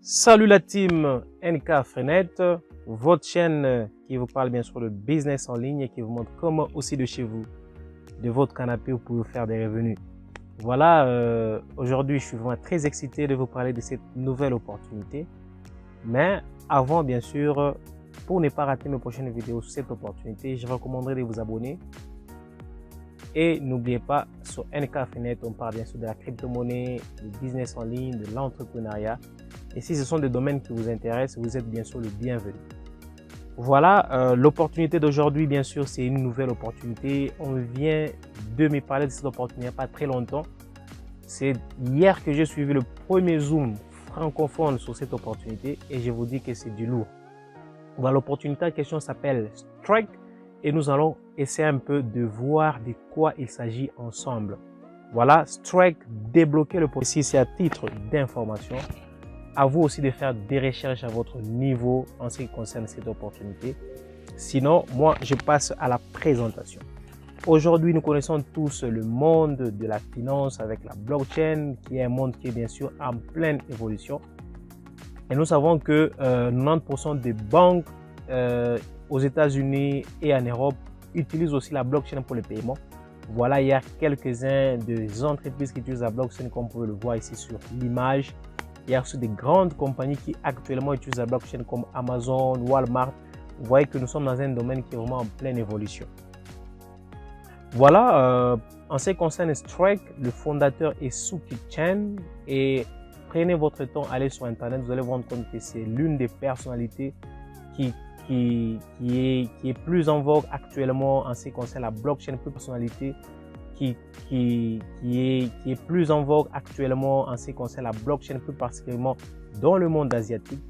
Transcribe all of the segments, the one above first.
Salut la team NK Frenet, votre chaîne qui vous parle bien sûr de business en ligne et qui vous montre comment aussi de chez vous, de votre canapé, vous pouvez faire des revenus. Voilà, aujourd'hui je suis vraiment très excité de vous parler de cette nouvelle opportunité. Mais avant bien sûr, pour ne pas rater mes prochaines vidéos sur cette opportunité, je recommanderais de vous abonner. Et n'oubliez pas, sur NK Frenet, on parle bien sûr de la crypto-monnaie, du business en ligne, de l'entrepreneuriat. Et si ce sont des domaines qui vous intéressent, vous êtes bien sûr le bienvenu. Voilà, l'opportunité d'aujourd'hui, bien sûr, c'est une nouvelle opportunité. On vient de me parler de cette opportunité il n'y a pas très longtemps. C'est hier que j'ai suivi le premier Zoom francophone sur cette opportunité et je vous dis que c'est du lourd. Voilà, l'opportunité en question s'appelle Strike et nous allons essayer un peu de voir de quoi il s'agit ensemble. Voilà, Strike, débloquer le processus, c'est à titre d'information. À vous aussi de faire des recherches à votre niveau en ce qui concerne cette opportunité. Sinon, moi, je passe à la présentation. Aujourd'hui, nous connaissons tous le monde de la finance avec la blockchain, qui est un monde qui est bien sûr en pleine évolution. Et nous savons que 90% des banques aux États-Unis et en Europe utilisent aussi la blockchain pour le paiement. Voilà, il y a quelques-uns des entreprises qui utilisent la blockchain, comme vous pouvez le voir ici sur l'image. Il y a aussi des grandes compagnies qui actuellement utilisent la blockchain comme Amazon, Walmart. Vous voyez que nous sommes dans un domaine qui est vraiment en pleine évolution. Voilà, en ce qui concerne Strike, le fondateur est Sookie Chen. Et prenez votre temps, allez sur Internet, vous allez vous rendre compte que c'est l'une des personnalités qui est plus en vogue actuellement en ce qui concerne la blockchain, plus personnalité qui est plus en vogue actuellement en ce qui concerne la blockchain, plus particulièrement dans le monde asiatique.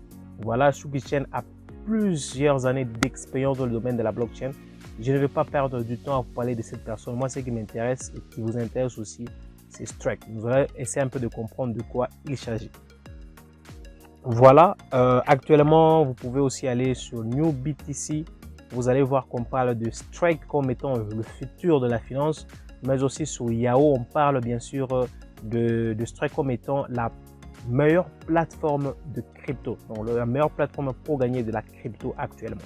Voilà, Sookie Chen a plusieurs années d'expérience dans le domaine de la blockchain. Je ne vais pas perdre du temps à vous parler de cette personne. Moi, ce qui m'intéresse et qui vous intéresse aussi, c'est Strike. Nous allons essayer un peu de comprendre de quoi il s'agit. Voilà, actuellement, vous pouvez aussi aller sur New BTC. Vous allez voir qu'on parle de Strike comme étant le futur de la finance. Mais aussi sur Yahoo, on parle bien sûr de Strike comme étant la meilleure plateforme de crypto, donc la meilleure plateforme pour gagner de la crypto actuellement.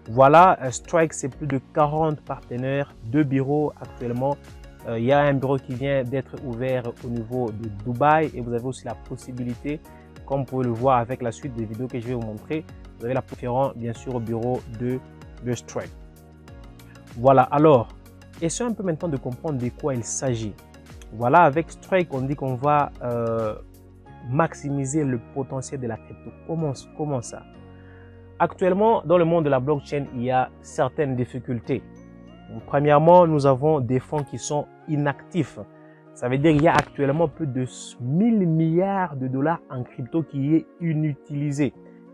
Voilà, Strike, c'est plus de 40 partenaires, 2 bureaux actuellement. Il y a un bureau qui vient d'être ouvert au niveau de Dubaï et vous avez aussi la possibilité, comme vous pouvez le voir avec la suite des vidéos que je vais vous montrer, vous avez la préférence bien sûr au bureau de Strike. Voilà, alors, essayons un peu maintenant de comprendre de quoi il s'agit. Voilà, avec Strike, on dit qu'on va maximiser le potentiel de la crypto. Comment ça? Actuellement, dans le monde de la blockchain, il y a certaines difficultés. Donc, premièrement, nous avons des fonds qui sont inactifs. Ça veut dire qu'il y a actuellement plus de 1000 milliards de dollars en crypto qui est inutilisé.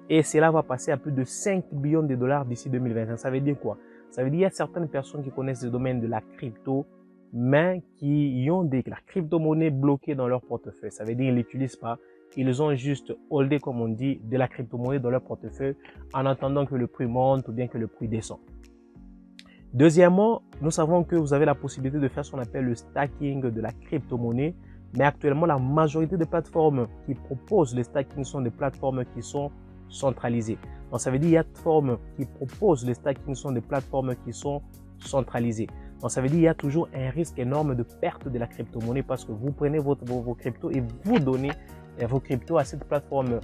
Et cela va passer à plus de 5 billions de dollars d'ici 2025. Ça veut dire quoi? Ça veut dire qu'il y a certaines personnes qui connaissent le domaine de la crypto, mais qui ont la crypto-monnaie bloquée dans leur portefeuille. Ça veut dire qu'ils ne l'utilisent pas. Ils ont juste holdé, comme on dit, de la crypto-monnaie dans leur portefeuille en attendant que le prix monte ou bien que le prix descend. Deuxièmement, nous savons que vous avez la possibilité de faire ce qu'on appelle le stacking de la crypto-monnaie. Mais actuellement, la majorité des plateformes qui proposent le stacking sont des plateformes qui sont centralisées. Donc, ça veut dire qu'il y a des plateformes qui proposent le stacking sont des plateformes qui sont centralisées. Donc, ça veut dire qu'il y a toujours un risque énorme de perte de la crypto-monnaie parce que vous prenez vos cryptos et vous donnez vos cryptos à cette plateforme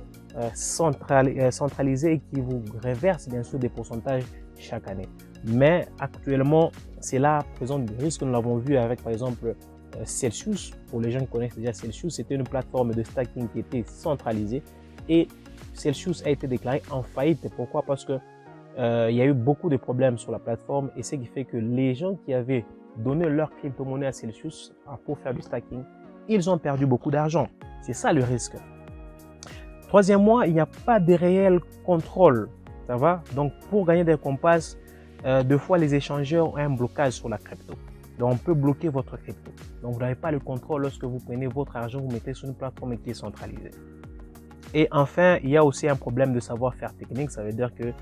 centralisée qui vous reverse bien sûr des pourcentages chaque année. Mais actuellement, cela présente des risques. Nous l'avons vu avec par exemple Celsius. Pour les gens qui connaissent déjà Celsius, c'était une plateforme de stacking qui était centralisée et Celsius a été déclaré en faillite. Pourquoi? Parce que il y a eu beaucoup de problèmes sur la plateforme et ce qui fait que les gens qui avaient donné leur crypto-monnaie à Celsius pour faire du stacking, ils ont perdu beaucoup d'argent. C'est ça le risque. Troisièmement, il n'y a pas de réel contrôle. Ça va? Donc, pour gagner des compasses, deux fois les échangeurs ont un blocage sur la crypto. Donc, on peut bloquer votre crypto. Donc, vous n'avez pas le contrôle lorsque vous prenez votre argent, vous mettez sur une plateforme qui est centralisée. Et enfin, il y a aussi un problème de savoir-faire technique. Ça veut dire que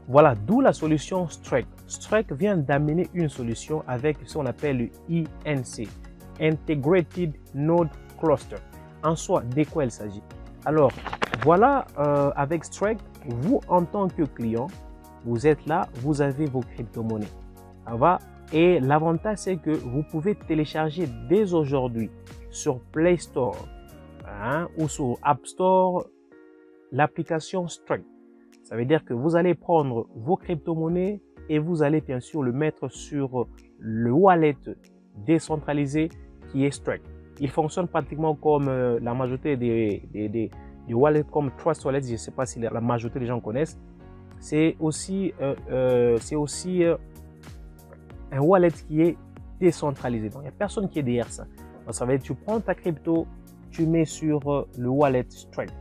voilà, d'où la solution Strike. Strike vient d'amener une solution avec ce qu'on appelle le INC, Integrated Node Cluster. en soi, de quoi il s'agit? Alors, voilà, avec Strike, vous, en tant que client, vous êtes là, vous avez vos crypto-monnaies. Ça va? Et l'avantage, c'est que vous pouvez télécharger dès aujourd'hui sur Play Store ou sur App Store l'application Strike. Ça veut dire que vous allez prendre vos crypto-monnaies et vous allez bien sûr le mettre sur le wallet décentralisé qui est Strike. Il fonctionne pratiquement comme la majorité des wallets comme Trust Wallet. Je ne sais pas si la majorité des gens connaissent. C'est aussi un wallet qui est décentralisé. Donc, il n'y a personne qui est derrière ça. Donc, ça veut dire que tu prends ta crypto, tu mets sur le wallet Strike.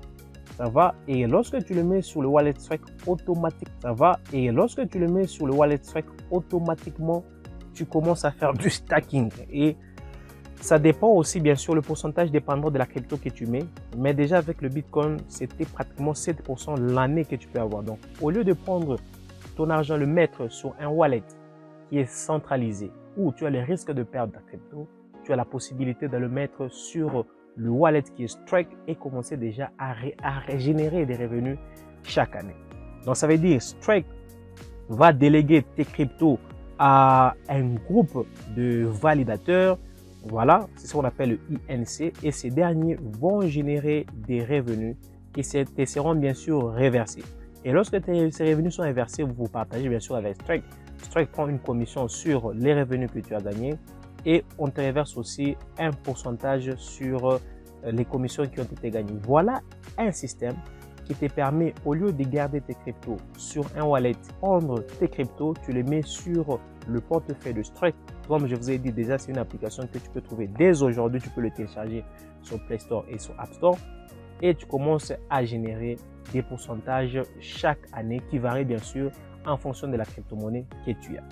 Ça va? Et lorsque tu le mets sur le wallet Strike, automatiquement, tu commences à faire du stacking. Et ça dépend aussi, bien sûr, le pourcentage dépendant de la crypto que tu mets. Mais déjà, avec le Bitcoin, c'était pratiquement 7% l'année que tu peux avoir. Donc, au lieu de prendre ton argent, le mettre sur un wallet qui est centralisé, où tu as le risque de perdre ta crypto, tu as la possibilité de le mettre sur le wallet qui est Strike et commencer déjà à régénérer des revenus chaque année. Donc, ça veut dire Strike va déléguer tes cryptos à un groupe de validateurs. Voilà, c'est ce qu'on appelle le INC et ces derniers vont générer des revenus qui seront bien sûr reversés. Et lorsque ces revenus sont reversés, vous partagez bien sûr avec Strike. Strike prend une commission sur les revenus que tu as gagnés et on te reverse aussi un pourcentage sur les commissions qui ont été gagnées. Voilà un système qui te permet, au lieu de garder tes cryptos sur un wallet, prendre tes cryptos, tu les mets sur le portefeuille de Strike. Comme je vous ai dit déjà, c'est une application que tu peux trouver dès aujourd'hui. Tu peux le télécharger sur Play Store et sur App Store. Et tu commences à générer des pourcentages chaque année qui varient bien sûr en fonction de la crypto-monnaie que tu as.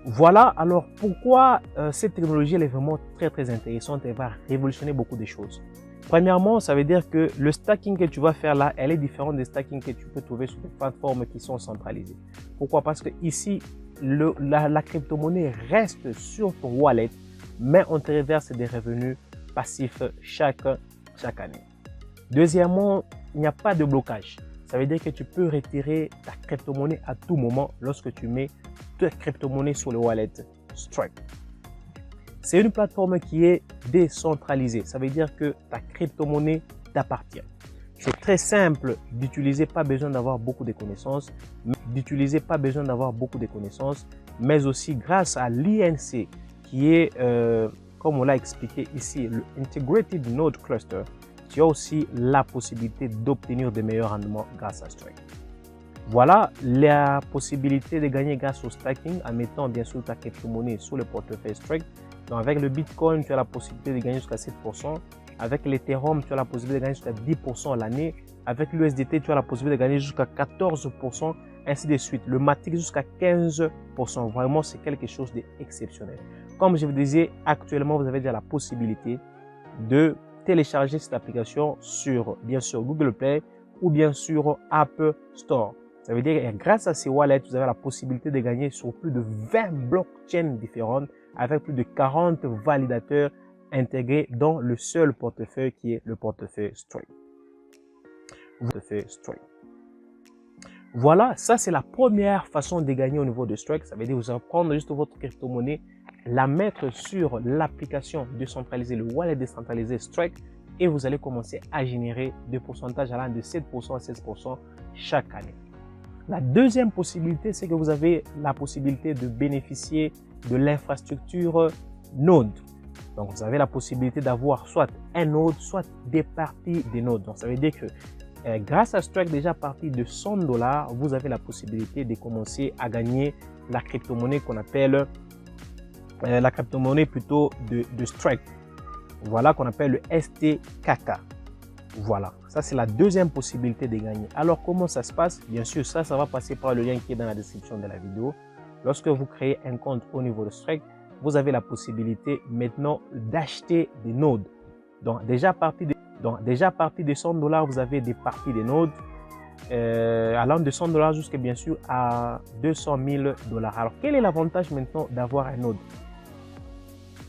Voilà, alors pourquoi cette technologie elle est vraiment très intéressante et va révolutionner beaucoup de choses. Premièrement, ça veut dire que le stacking que tu vas faire là, elle est différente des stacking que tu peux trouver sur des plateformes qui sont centralisées. Pourquoi? Parce que ici, la crypto-monnaie reste sur ton wallet, mais on te reverse des revenus passifs chaque année. Deuxièmement, il n'y a pas de blocage. Ça veut dire que tu peux retirer ta crypto-monnaie à tout moment lorsque tu mets ta crypto-monnaie sur le wallet Strike. C'est une plateforme qui est décentralisée. Ça veut dire que ta crypto-monnaie t'appartient. C'est très simple d'utiliser, pas besoin d'avoir beaucoup de connaissances, mais aussi grâce à l'INC qui est, comme on l'a expliqué ici, le Integrated Node Cluster. Tu as aussi la possibilité d'obtenir de meilleurs rendements grâce à Strike. Voilà la possibilité de gagner grâce au stacking en mettant bien sûr ta crypto-monnaie sur le portefeuille Strike. Donc avec le Bitcoin, tu as la possibilité de gagner jusqu'à 7%. Avec l'Ethereum, tu as la possibilité de gagner jusqu'à 10% l'année. Avec l'USDT, tu as la possibilité de gagner jusqu'à 14%, ainsi de suite. Le Matic jusqu'à 15%. Vraiment, c'est quelque chose d'exceptionnel. Comme je vous disais, actuellement, vous avez déjà la possibilité de télécharger cette application sur, bien sûr, Google Play ou bien sûr App Store. Ça veut dire que grâce à ces wallets, vous avez la possibilité de gagner sur plus de 20 blockchains différentes avec plus de 40 validateurs intégrés dans le seul portefeuille qui est le portefeuille Strike. Voilà, ça c'est la première façon de gagner au niveau de Strike. Ça veut dire que vous allez prendre juste votre crypto-monnaie, la mettre sur l'application décentralisée, le wallet décentralisé Strike, et vous allez commencer à générer des pourcentages allant de 7% à 16% chaque année. La deuxième possibilité, c'est que vous avez la possibilité de bénéficier de l'infrastructure Node. Donc, vous avez la possibilité d'avoir soit un node, soit des parties des nodes. Donc, ça veut dire que grâce à Strike, déjà à partir de $100, vous avez la possibilité de commencer à gagner la crypto-monnaie qu'on appelle la crypto-monnaie plutôt de Strike. Voilà qu'on appelle le STKK. Voilà, ça c'est la deuxième possibilité de gagner. Alors comment ça se passe? Bien sûr, ça va passer par le lien qui est dans la description de la vidéo. Lorsque vous créez un compte au niveau de Strike, vous avez la possibilité maintenant d'acheter des nodes. Donc déjà à partir de $100, vous avez des parties de nodes allant de $100 jusqu'à bien sûr à $200 000. Alors quel est l'avantage maintenant d'avoir un node?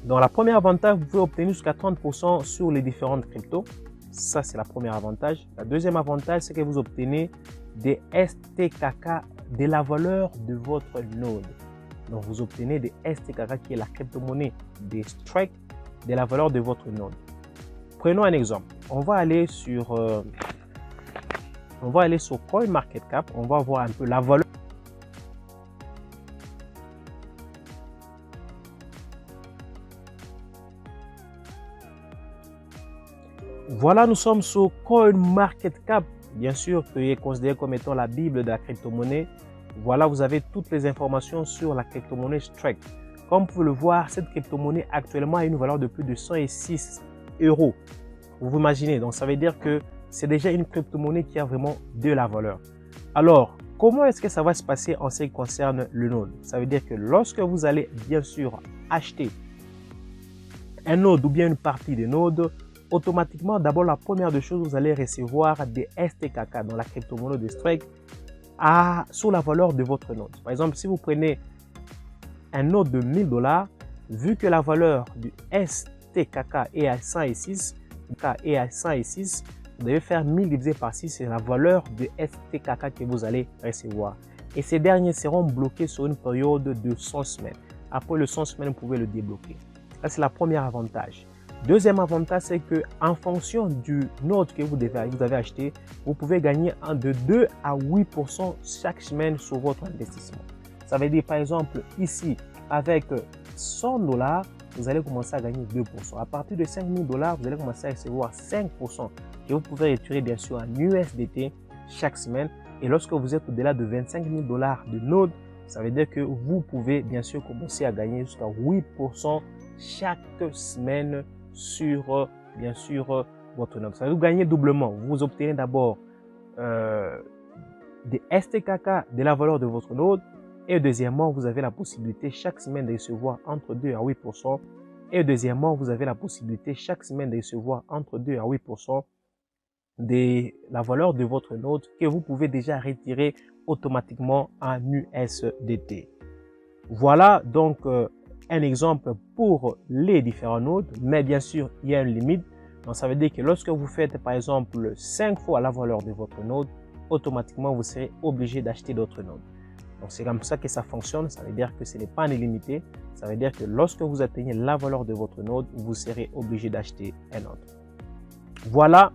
Donc, la première avantage, vous pouvez obtenir jusqu'à 30% sur les différentes cryptos. Ça, c'est la première avantage. La deuxième avantage, c'est que vous obtenez des STKK de la valeur de votre node. Donc, vous obtenez des STKK qui est la crypto-monnaie des Strike de la valeur de votre node. Prenons un exemple. On va aller sur CoinMarketCap. On va voir un peu la valeur. Voilà, nous sommes sur CoinMarketCap, bien sûr, qui est considéré comme étant la Bible de la crypto-monnaie. Voilà, vous avez toutes les informations sur la crypto-monnaie Strike. Comme vous pouvez le voir, cette crypto-monnaie actuellement a une valeur de plus de 106 euros. Vous imaginez, donc ça veut dire que c'est déjà une crypto-monnaie qui a vraiment de la valeur. Alors, comment est-ce que ça va se passer en ce qui concerne le node? Ça veut dire que lorsque vous allez bien sûr acheter un node ou bien une partie des nodes, automatiquement, d'abord la première des choses, vous allez recevoir des STKK dans la crypto-monnaie de Strike sur la valeur de votre node. Par exemple, si vous prenez un node de 1000 $, vu que la valeur du STKK est à 106, vous devez faire 1000 divisé par 6, c'est la valeur de STKK que vous allez recevoir. Et ces derniers seront bloqués sur une période de 100 semaines. Après le 100 semaines, vous pouvez le débloquer. Ça, c'est le premier avantage. Deuxième avantage, c'est que en fonction du node que vous avez acheté, vous pouvez gagner de 2 à 8% chaque semaine sur votre investissement. Ça veut dire, par exemple, ici, avec 100 $, vous allez commencer à gagner 2%. À partir de 5000 $, vous allez commencer à recevoir 5% que vous pouvez retirer bien sûr en USDT chaque semaine. Et lorsque vous êtes au-delà de 25 000 $ de node, ça veut dire que vous pouvez bien sûr commencer à gagner jusqu'à 8% chaque semaine sur bien sûr votre node. Ça va vous gagner doublement. Vous obtenez d'abord des STKK de la valeur de votre node et deuxièmement, vous avez la possibilité chaque semaine de recevoir entre 2 à 8%. Et deuxièmement, vous avez la possibilité chaque semaine de recevoir entre 2 à 8% de la valeur de votre node que vous pouvez déjà retirer automatiquement en USDT. Voilà donc un exemple pour les différents nodes, mais bien sûr, il y a une limite. Donc, ça veut dire que lorsque vous faites par exemple 5 fois la valeur de votre node, automatiquement, vous serez obligé d'acheter d'autres nodes. Donc, c'est comme ça que ça fonctionne. Ça veut dire que ce n'est pas illimité. Ça veut dire que lorsque vous atteignez la valeur de votre node, vous serez obligé d'acheter un autre. Voilà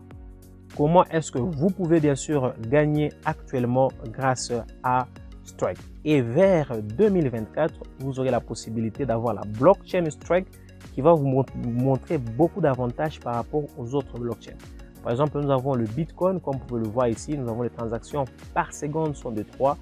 comment est-ce que vous pouvez bien sûr gagner actuellement grâce à Strike. Et vers 2024, vous aurez la possibilité d'avoir la blockchain Strike qui va vous montrer beaucoup d'avantages par rapport aux autres blockchains. Par exemple, nous avons le Bitcoin, comme vous pouvez le voir ici, nous avons les transactions par seconde sont de 3,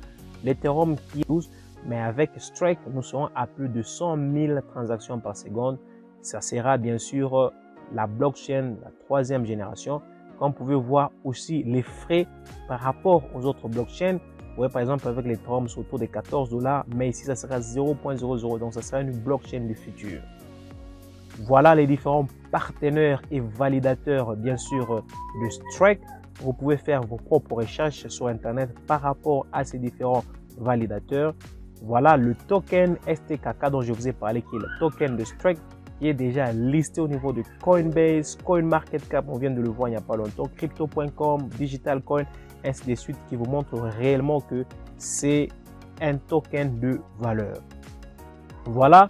l'Ethereum qui est 12, mais avec Strike, nous serons à plus de 100 000 transactions par seconde. Ça sera bien sûr la blockchain, la 3e génération. Comme vous pouvez voir aussi les frais par rapport aux autres blockchains. Vous voyez par exemple avec l'Ethereum c'est autour de 14 $, mais ici ça sera 0.00, donc ça sera une blockchain du futur. Voilà les différents partenaires et validateurs bien sûr de Strike. Vous pouvez faire vos propres recherches sur internet par rapport à ces différents validateurs. Voilà le token STKK dont je vous ai parlé qui est le token de Strike qui est déjà listé au niveau de Coinbase, CoinMarketCap, on vient de le voir il n'y a pas longtemps, Crypto.com, DigitalCoin, ainsi de suite, qui vous montre réellement que c'est un token de valeur. Voilà,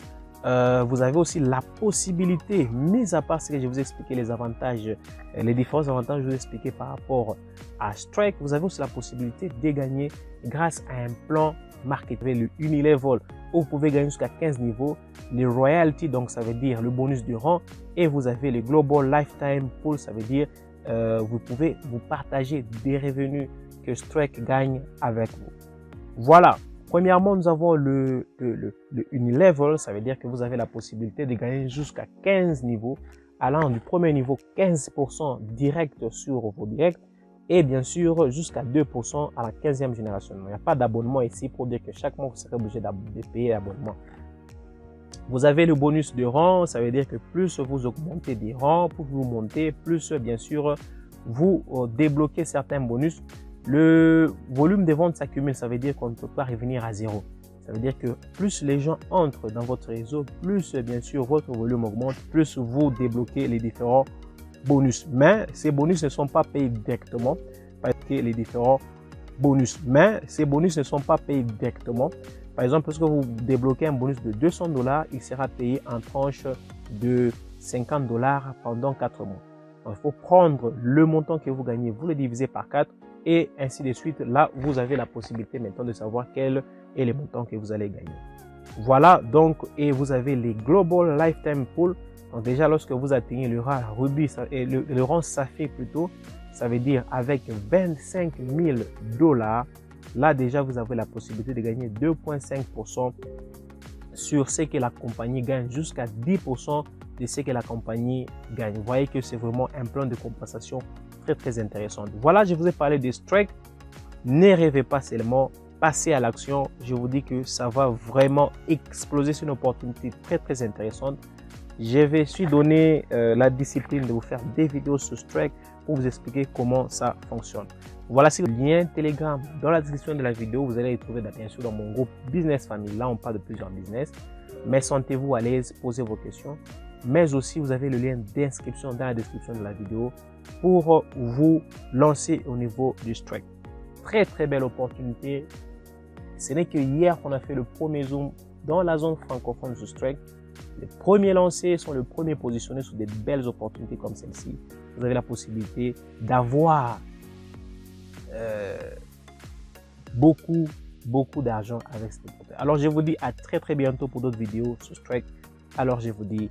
vous avez aussi la possibilité, mis à part ce que je vous ai expliqué, les avantages, les différents avantages que je vous ai expliqué par rapport à Strike, vous avez aussi la possibilité de gagner grâce à un plan marketing, le Unilevel, où vous pouvez gagner jusqu'à 15 niveaux, les royalties, donc ça veut dire le bonus de rang, et vous avez les Global Lifetime Pool, ça veut dire vous pouvez vous partager des revenus que Strike gagne avec vous. Voilà, premièrement, nous avons le Unilevel, ça veut dire que vous avez la possibilité de gagner jusqu'à 15 niveaux, allant du premier niveau 15% direct sur vos directs, et bien sûr jusqu'à 2% à la 15e génération. Il n'y a pas d'abonnement ici pour dire que chaque mois vous serez obligé de payer l'abonnement. Vous avez le bonus de rang, ça veut dire que plus vous augmentez des rangs, plus vous montez, plus bien sûr vous débloquez certains bonus. Le volume de vente s'accumule, ça veut dire qu'on ne peut pas revenir à zéro. Ça veut dire que plus les gens entrent dans votre réseau, plus bien sûr votre volume augmente, plus vous débloquez les différents bonus. Mais ces bonus ne sont pas payés directement parce que les différents bonus. Mais ces bonus ne sont pas payés directement. Par exemple, lorsque vous débloquez un bonus de $200, il sera payé en tranche de $50 pendant 4 mois. Donc, il faut prendre le montant que vous gagnez, vous le divisez par 4 et ainsi de suite. Là, vous avez la possibilité maintenant de savoir quel est le montant que vous allez gagner. Voilà, donc, et vous avez les Global Lifetime Pool. Donc déjà, lorsque vous atteignez le rang Ruby, le rang Saphir plutôt, ça veut dire avec $25 000, là déjà, vous avez la possibilité de gagner 2,5% sur ce que la compagnie gagne, jusqu'à 10% de ce que la compagnie gagne. Vous voyez que c'est vraiment un plan de compensation très intéressant. Voilà, je vous ai parlé de Strike. Ne rêvez pas seulement, passez à l'action. Je vous dis que ça va vraiment exploser. C'est une opportunité très intéressante. Je vais aussi donner la discipline de vous faire des vidéos sur Strike pour vous expliquer comment ça fonctionne. Voilà, c'est le lien Telegram dans la description de la vidéo. Vous allez les trouver bien sûr dans mon groupe Business Family. Là, on parle de plusieurs business. Mais sentez-vous à l'aise, posez vos questions. Mais aussi, vous avez le lien d'inscription dans la description de la vidéo pour vous lancer au niveau du Strike. Très belle opportunité. Ce n'est que hier qu'on a fait le premier zoom dans la zone francophone du Strike. Les premiers lancés sont les premiers positionnés sur des belles opportunités comme celle-ci. Vous avez la possibilité d'avoir beaucoup d'argent avec cette opportunité. Alors, je vous dis à très bientôt pour d'autres vidéos sur Strike. Alors, je vous dis